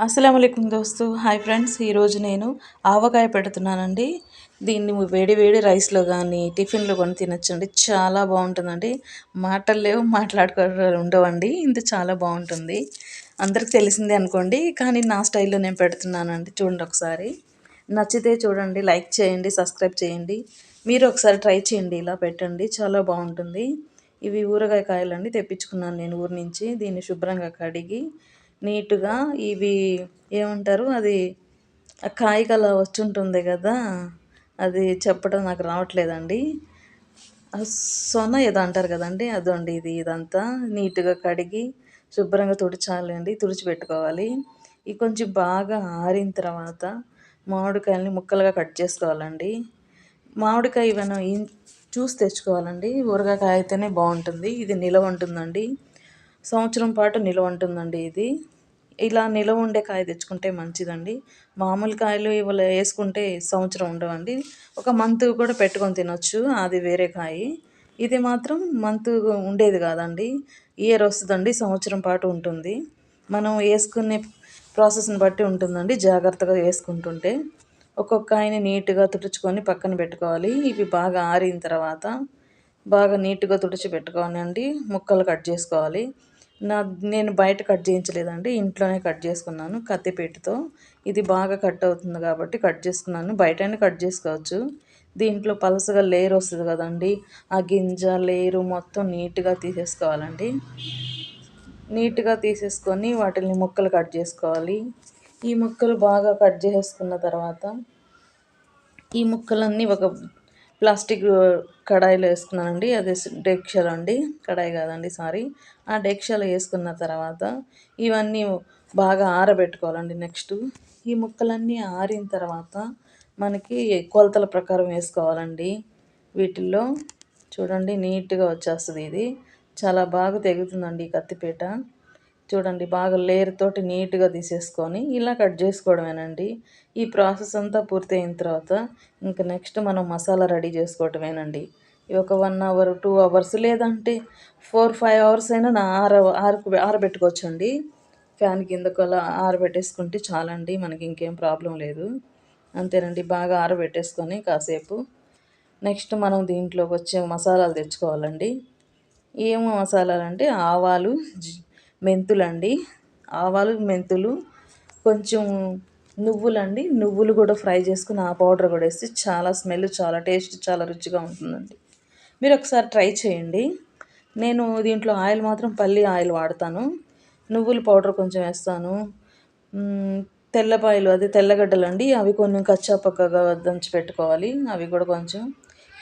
అస్సలాముఅలైకుం దోస్తు. Hi friends, ఈరోజు నేను ఆవకాయ పెడుతున్నానండి. దీన్ని వేడి వేడి రైస్లో కానీ టిఫిన్లో కొని తినొచ్చండి. చాలా బాగుంటుందండి. మాటలు లేవు, మాట్లాడుకోవడం ఉండవండి. ఇది చాలా బాగుంటుంది. అందరికి తెలిసిందే అనుకోండి, కానీ నా స్టైల్లో నేను పెడుతున్నానండి. చూడండి ఒకసారి. నచ్చితే చూడండి, లైక్ చేయండి, సబ్స్క్రైబ్ చేయండి. మీరు ఒకసారి ట్రై చేయండి, ఇలా పెట్టండి, చాలా బాగుంటుంది. ఇవి ఊరగాయ కాయలండి, తెప్పించుకున్నాను నేను ఊరి నుంచి. దీన్ని శుభ్రంగా కడిగి నీట్గా ఇవి ఏమంటారు అది ఆ కాయకల వచ్చి ఉంటుంది కదా, అది చెప్పడం నాకు రావట్లేదండి. సొన ఏదో అంటారు కదండి, అదండి ఇదంతా నీట్గా కడిగి శుభ్రంగా తుడిచాలండి, తుడిచిపెట్టుకోవాలి. ఇది కొంచెం బాగా ఆరిన తర్వాత మామిడికాయలని ముక్కలుగా కట్ చేసుకోవాలండి. మామిడికాయ ఇవన్నీ చూసి తెచ్చుకోవాలండి. ఊరగాయ అయితేనే బాగుంటుంది. ఇది నిలవ ఉంటుందండి, సంవత్సరం పాటు నిలవ ఉంటుందండి. ఇది ఇలా నిలవ ఉండే కాయ తెచ్చుకుంటే మంచిదండి. మామూలు కాయలు ఇవాళ వేసుకుంటే సంవత్సరం ఉండవండి. ఒక మంత్ కూడా పెట్టుకొని తినొచ్చు, అది వేరే కాయ. ఇది మాత్రం మంత్ ఉండేది కాదండి, ఇయర్ వస్తుందండి, సంవత్సరం పాటు ఉంటుంది. మనం వేసుకునే ప్రాసెస్ని బట్టి ఉంటుందండి, జాగ్రత్తగా వేసుకుంటుంటే. ఒక్కొక్క కాయని నీట్గా తుడుచుకొని పక్కన పెట్టుకోవాలి. ఇవి బాగా ఆరిన తర్వాత బాగా నీట్గా తుడిచి పెట్టుకోవాలండి. ముక్కలు కట్ చేసుకోవాలి. నేను బయట కట్ చేయించలేదండి, ఇంట్లోనే కట్ చేసుకున్నాను కత్తిపీటతో. ఇది బాగా కట్ అవుతుంది కాబట్టి కట్ చేసుకున్నాను. బయటనే కట్ చేసుకోవచ్చు. దీంట్లో పలసగా లేయర్ వస్తుంది కదండి, ఆ గింజ లేయరు మొత్తం నీట్గా తీసేసుకోవాలండి. నీట్గా తీసేసుకొని వాటిని ముక్కలు కట్ చేసుకోవాలి. ఈ ముక్కలు బాగా కట్ చేసుకున్న తర్వాత ఈ ముక్కలన్నీ ఒక ప్లాస్టిక్ కడాయిలో వేసుకున్నానండి. అది డెక్షలో అండి, కడాయి కాదండి, సారీ. ఆ డెక్షలో వేసుకున్న తర్వాత ఇవన్నీ బాగా ఆరబెట్టుకోవాలండి. నెక్స్ట్ ఈ ముక్కలన్నీ ఆరిన తర్వాత మనకి కొలతల ప్రకారం వేసుకోవాలండి. వీటిల్లో చూడండి నీట్గా వచ్చేస్తుంది. ఇది చాలా బాగా తెగుతుందండి ఈ కత్తిపీట. చూడండి బాగా లేయర్ తోటి నీట్గా తీసేసుకొని ఇలా కట్ చేసుకోవడమేనండి. ఈ ప్రాసెస్ అంతా పూర్తయిన తర్వాత ఇంకా నెక్స్ట్ మనం మసాలా రెడీ చేసుకోవటమేనండి. ఒక 1 అవర్ 2 అవర్స్ లేదంటే 4-5 అవర్స్ అయినా ఆరబెట్టుకోవచ్చండి. ఫ్యాన్ కిందకు అలా ఆరబెట్టేసుకుంటే చాలండి, మనకి ఇంకేం ప్రాబ్లం లేదు. అంతేనండి, బాగా ఆరబెట్టేసుకొని కాసేపు నెక్స్ట్ మనం దీంట్లోకి వచ్చే మసాలాలు తెచ్చుకోవాలండి. ఏమో మసాలాలు అంటే ఆవాలు, మెంతులండి. ఆవాలు, మెంతులు, కొంచెం నువ్వులండి. నువ్వులు కూడా ఫ్రై చేసుకుని ఆ పౌడర్ కూడా వేస్తే చాలా స్మెల్, చాలా టేస్ట్, చాలా రుచిగా ఉంటుందండి. మీరు ఒకసారి ట్రై చేయండి. నేను దీంట్లో ఆయిల్ మాత్రం పల్లి ఆయిల్ వాడతాను. నువ్వుల పౌడర్ కొంచెం వేస్తాను. తెల్లపాయలు, అది తెల్లగడ్డలు అండి, అవి కొన్ని కచ్చా పక్కగా దంచి పెట్టుకోవాలి. అవి కూడా కొంచెం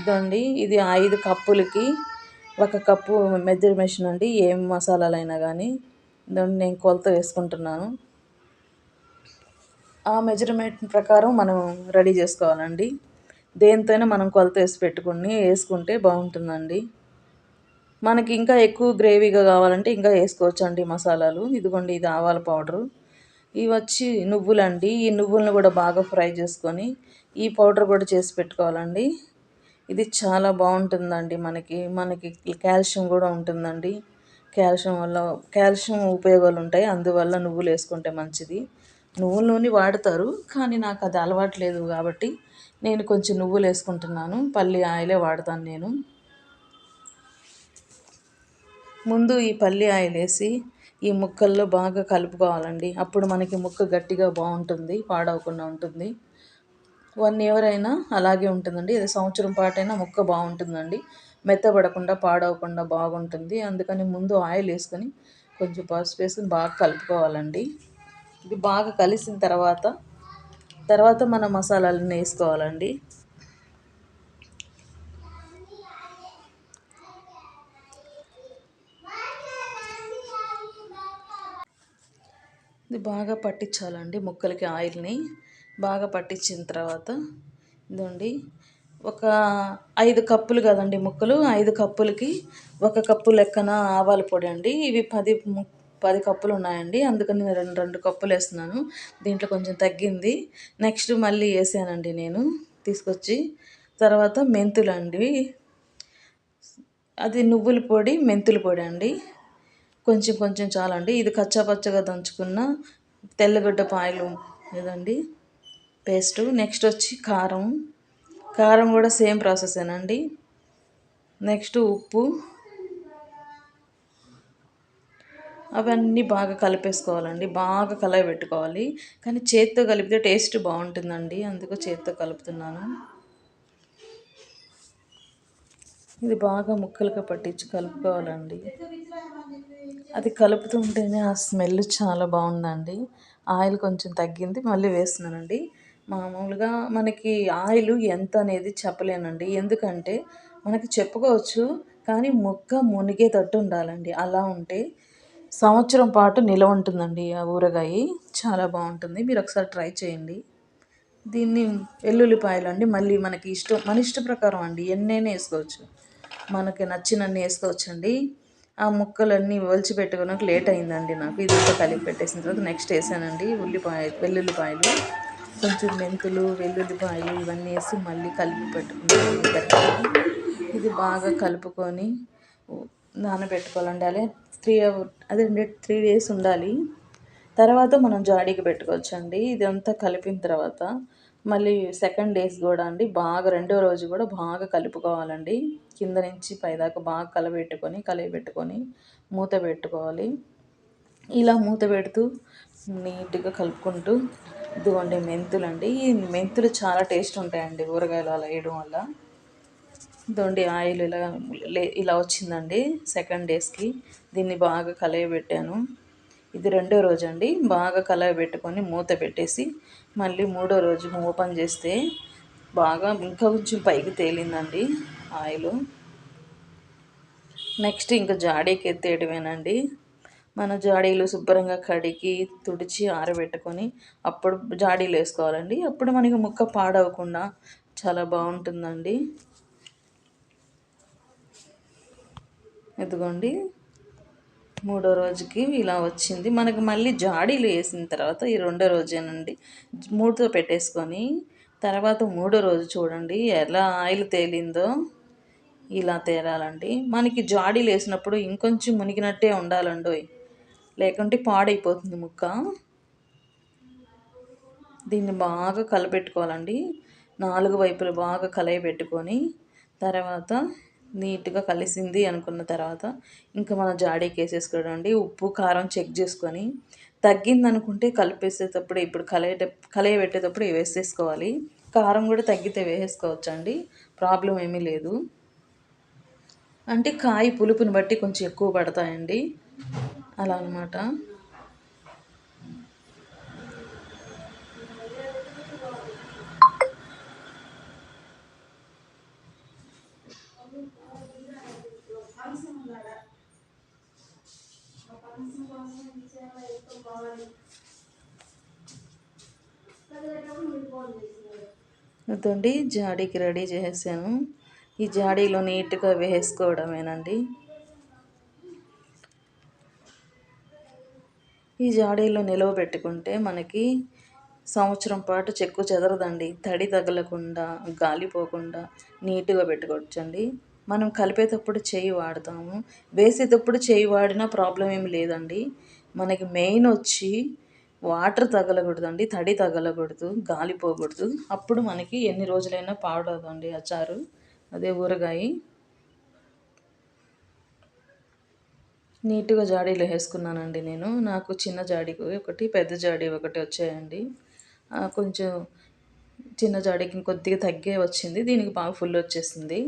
ఇదండి. ఇది 5 కప్పులకి 1 కప్పు మెజర్మెంట్ అండి, ఏం మసాలాలైనా కానీ. దాన్ని నేను కొలత వేసుకుంటున్నాను. ఆ మెజర్మెంట్ ప్రకారం మనం రెడీ చేసుకోవాలండి. దేనితోనే మనం కొలత వేసుకుంటే బాగుంటుందండి. మనకి ఇంకా ఎక్కువ గ్రేవీగా కావాలంటే ఇంకా వేసుకోవచ్చండి మసాలాలు. ఇదిగోండి, ఇది ఆవాల పౌడరు. ఇవి వచ్చి నువ్వులండి. ఈ నువ్వులను కూడా బాగా ఫ్రై చేసుకొని ఈ పౌడర్ కూడా చేసి పెట్టుకోవాలండి. ఇది చాలా బాగుంటుందండి. మనకి కాల్షియం కూడా ఉంటుందండి. కాల్షియం ఉపయోగాలు ఉంటాయి, అందువల్ల నువ్వులు వేసుకుంటే మంచిది. నువ్వుల నూనె వాడతారు, కానీ నాకు అది అలవాటు లేదు కాబట్టి నేను కొంచెం నువ్వులు వేసుకుంటున్నాను. పల్లి ఆయిలే వాడతాను నేను. ముందు ఈ పల్లి ఆయిల్ వేసి ఈ ముక్కల్లో బాగా కలుపుకోవాలండి. అప్పుడు మనకి ముక్క గట్టిగా బాగుంటుంది, పాడవకుండా ఉంటుంది. 1 ఇయర్ అయినా అలాగే ఉంటుందండి. ఇది సంవత్సరం పాటైనా ముక్క బాగుంటుందండి, మెత్తబడకుండా పాడవకుండా బాగుంటుంది. అందుకని ముందు ఆయిల్ వేసుకొని కొంచెం పసుపు వేసుకొని బాగా కలుపుకోవాలండి. ఇది బాగా కలిసిన తర్వాత మన మసాలాలను వేసుకోవాలండి. ఇది బాగా పట్టించాలండి ముక్కలకి, ఆయిల్ని బాగా పట్టించిన తర్వాత ఇదండి. ఒక 5 కప్పులు కదండి ముక్కలు, 5 కప్పులకి 1 కప్పు లెక్కన ఆవాల పొడి అండి. ఇవి 10 కప్పులు ఉన్నాయండి, అందుకని నేను 2 కప్పులు వేస్తున్నాను. దీంట్లో కొంచెం తగ్గింది. నెక్స్ట్ మళ్ళీ వేసానండి నేను తీసుకొచ్చి. తర్వాత మెంతులండి, అది నువ్వుల పొడి, మెంతుల పొడి అండి. కొంచెం కొంచెం చాలండి. ఇది కచ్చాపచ్చగా దంచుకున్న తెల్లగడ్డ పాయలు ఇదండి పేస్టు. నెక్స్ట్ వచ్చి కారం. కారం కూడా సేమ్ ప్రాసెసేనండి. నెక్స్ట్ ఉప్పు. అవన్నీ బాగా కలిపేసుకోవాలండి, బాగా కలయి పెట్టుకోవాలి. కానీ చేత్తో కలిపితే టేస్ట్ బాగుంటుందండి, అందుకు చేత్తో కలుపుతున్నాను. ఇది బాగా ముక్కలుగా పట్టించి కలుపుకోవాలండి. అది కలుపుతుంటేనే ఆ స్మెల్ చాలా బాగుందండి. ఆయిల్ కొంచెం తగ్గింది, మళ్ళీ వేస్తున్నానండి. మామూలుగా మనకి ఆయిల్ ఎంత అనేది చెప్పలేనండి, ఎందుకంటే మనకి చెప్పుకోవచ్చు కానీ ముక్క మునిగేటట్టు ఉండాలండి. అలా ఉంటే సంవత్సరం పాటు నిలవ ఉంటుందండి ఆ ఊరగాయ. చాలా బాగుంటుంది, మీరు ఒకసారి ట్రై చేయండి. దీన్ని వెల్లుల్లిపాయలు అండి, మళ్ళీ మనకి ఇష్టం, మన ఇష్ట ప్రకారం అండి, ఎన్నైనా వేసుకోవచ్చు, మనకి నచ్చినన్ని వేసుకోవచ్చండి. ఆ ముక్కలన్నీ ఒలిచిపెట్టుకోవడానికి లేట్ అయిందండి నాకు. ఇదంతా కలిపి పెట్టేసిన తర్వాత నెక్స్ట్ వేసానండి వెల్లుల్లిపాయలు, కొంచెం మెంతులు, వెల్లుల్లిపాయలు ఇవన్నీ వేసి మళ్ళీ కలిపి పెట్టుకున్నాను గట్టిగా. ఇది బాగా కలుపుకొని నానబెట్టుకోవాలండి. అదే 3 డేస్ ఉండాలి. తర్వాత మనం జాడీకి పెట్టుకోవచ్చండి. ఇదంతా కలిపిన తర్వాత మళ్ళీ సెకండ్ డేస్ కూడా అండి బాగా, రెండో రోజు కూడా బాగా కలుపుకోవాలండి. కింద నుంచి పైదాకా బాగా కలయబెట్టుకొని మూత పెట్టుకోవాలి. ఇలా మూత పెడుతూ నీట్గా కలుపుకుంటూ, ఇదిగోండి మెంతులు అండి. ఈ మెంతులు చాలా టేస్ట్ ఉంటాయండి ఊరగాయలు అలా వేయడం వల్ల. ఇదిగోండి ఆయిల్ ఇలా వచ్చిందండి సెకండ్ డేస్కి. దీన్ని బాగా కలయబెట్టాను. ఇది రెండో రోజు అండి. బాగా కలయబెట్టుకొని మూత పెట్టేసి మళ్ళీ మూడో రోజు ఓపెన్ చేస్తే బాగా ఇంకా కొంచెం పైకి తేలిందండి ఆయిల్. నెక్స్ట్ ఇంకా జాడీకి ఎత్తేయడమేనండి. మన జాడీలు శుభ్రంగా కడిగి తుడిచి ఆరబెట్టుకొని అప్పుడు జాడీలు వేసుకోవాలండి. అప్పుడు మనకి ముక్క పాడవకుండా చాలా బాగుంటుందండి. ఇదిగోండి మూడో రోజుకి ఇలా వచ్చింది మనకి. మళ్ళీ జాడీలు వేసిన తర్వాత ఈ రెండో రోజేనండి మూడుతో పెట్టేసుకొని తర్వాత మూడో రోజు చూడండి ఎలా ఆయిల్ తేలిందో. ఇలా తేలాలండి. మనకి జాడీలు వేసినప్పుడు ఇంకొంచెం మునిగినట్టే ఉండాలండి, లేకుంటే పాడైపోతుంది ముక్క. దీన్ని బాగా కలపెట్టుకోవాలండి. 4 వైపులు బాగా కలయబెట్టుకొని తర్వాత నీట్గా కలిసింది అనుకున్న తర్వాత ఇంకా మనం జాడీకి వేసేసుకోవడం అండి. ఉప్పు కారం చెక్ చేసుకొని తగ్గిందనుకుంటే కలిపేసేటప్పుడు, ఇప్పుడు కలయబెట్టేటప్పుడు వేసేసుకోవాలి. కారం కూడా తగ్గితే వేసేసుకోవచ్చు అండి, ప్రాబ్లం ఏమీ లేదు. అంటే కాయ పులుపుని బట్టి కొంచెం ఎక్కువ పడతాయండి, అలా అన్నమాట. ఇదండి జాడీకి రెడీ చేసాను. ఈ జాడీలో నీట్గా వేసుకోవడమేనండి. ఈ జాడీలో నిలవ పెట్టుకుంటే మనకి సంవత్సరం పాటు చెక్కు చెదరదండి. తడి తగలకుండా, గాలిపోకుండా నీట్గా పెట్టుకోవచ్చండి. మనం కలిపేటప్పుడు చేయి వాడతాము, వేసేటప్పుడు చేయి వాడినా ప్రాబ్లం ఏమి లేదండి. మనకి మెయిన్ వచ్చి వాటర్ తగలకూడదండి, తడి తగలకూడదు, గాలిపోకూడదు. అప్పుడు మనకి ఎన్ని రోజులైనా పాడవదండి అచారు, అదే ఊరగాయ. నీట్గా జాడీలో వేసుకున్నానండి నేను. నాకు చిన్న జాడీ ఒకటి, పెద్ద జాడీ ఒకటి వచ్చాయండి. కొంచెం చిన్న జాడీకి కొద్దిగా తగ్గే వచ్చింది, దీనికి బాగా ఫుల్ వచ్చేసింది.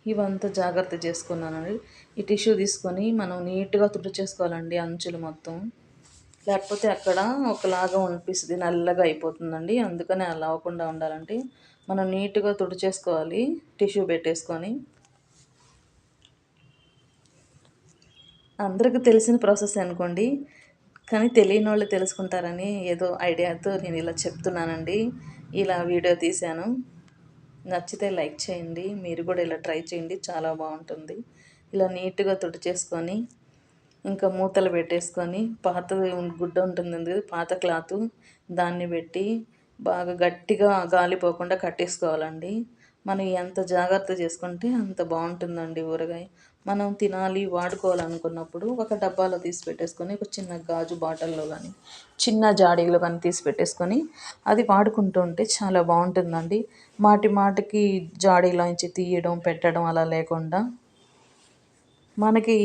ఇవంతా జాగ్రత్త చేసుకున్నానండి. ఈ టిష్యూ తీసుకొని మనం నీట్గా తుడిచేసుకోవాలండి అంచులు మొత్తం, లేకపోతే అక్కడ ఒకలాగా అనిపిస్తుంది, నల్లగా అయిపోతుందండి. అందుకని అలా అవ్వకుండా ఉండాలంటే మనం నీట్గా తుడిచేసుకోవాలి టిష్యూ పెట్టేసుకొని. అందరికీ తెలిసిన ప్రాసెస్ అనుకోండి, కానీ తెలియని వాళ్ళు తెలుసుకుంటారని ఏదో ఐడియాతో నేను ఇలా చెప్తున్నానండి. ఇలా వీడియో తీశాను. నచ్చితే లైక్ చేయండి, మీరు కూడా ఇలా ట్రై చేయండి, చాలా బాగుంటుంది. ఇలా నీట్గా తుడిచేసుకొని ఇంకా మూతలు పెట్టేసుకొని పాత గుడ్డ ఉంటుంది, పాత క్లాత్, దాన్ని పెట్టి బాగా గట్టిగా గాలిపోకుండా కట్టేసుకోవాలండి. మనం ఎంత జాగ్రత్త చేసుకుంటే అంత బాగుంటుందండి ఊరగాయ. మనం తినాలి వాడుకోవాలనుకున్నప్పుడు ఒక డబ్బాలో తీసి పెట్టేసుకొని ఒక చిన్న గాజు బాటిల్లో కానీ చిన్న జాడీలో కానీ తీసి పెట్టేసుకొని అది వాడుకుంటూ ఉంటే చాలా బాగుంటుందండి. మాటి మాటికి జాడీలోంచి తీయడం పెట్టడం అలా లేకుండా మనకి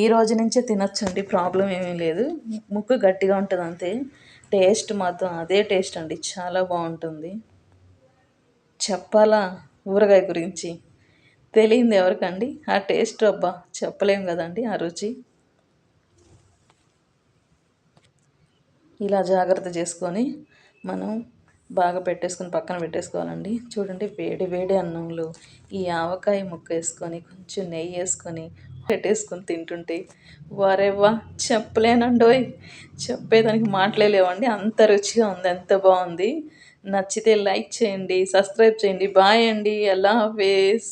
ఈ రోజు నుంచే తినొచ్చండి, ప్రాబ్లం ఏమీ లేదు. ముక్కు గట్టిగా ఉంటుంది అంతే. టేస్ట్ మాత్రం అదే టేస్ట్ అండి, చాలా బాగుంటుంది. చెప్పాలా ఊరగాయ గురించి? తెలియంది ఎవరికండి ఆ టేస్ట్? అబ్బా చెప్పలేం కదండి ఆ రుచి. ఇలా జాగ్రత్త చేసుకొని మనం బాగా పెట్టేసుకొని పక్కన పెట్టేసుకోవాలండి. చూడండి, వేడి వేడి అన్నంలో ఈ ఆవకాయ ముక్క వేసుకొని కొంచెం నెయ్యి వేసుకొని పెట్టేసుకొని తింటుంటే వరేవా చెప్పలేనండోయ్. చెప్పేదానికి మాటలే లేవండి, అంత రుచిగా ఉంది, ఎంత బాగుంది. నచ్చితే లైక్ చేయండి, సబ్స్క్రైబ్ చేయండి. బాయ్ అండి, అల్లా హాఫీస్.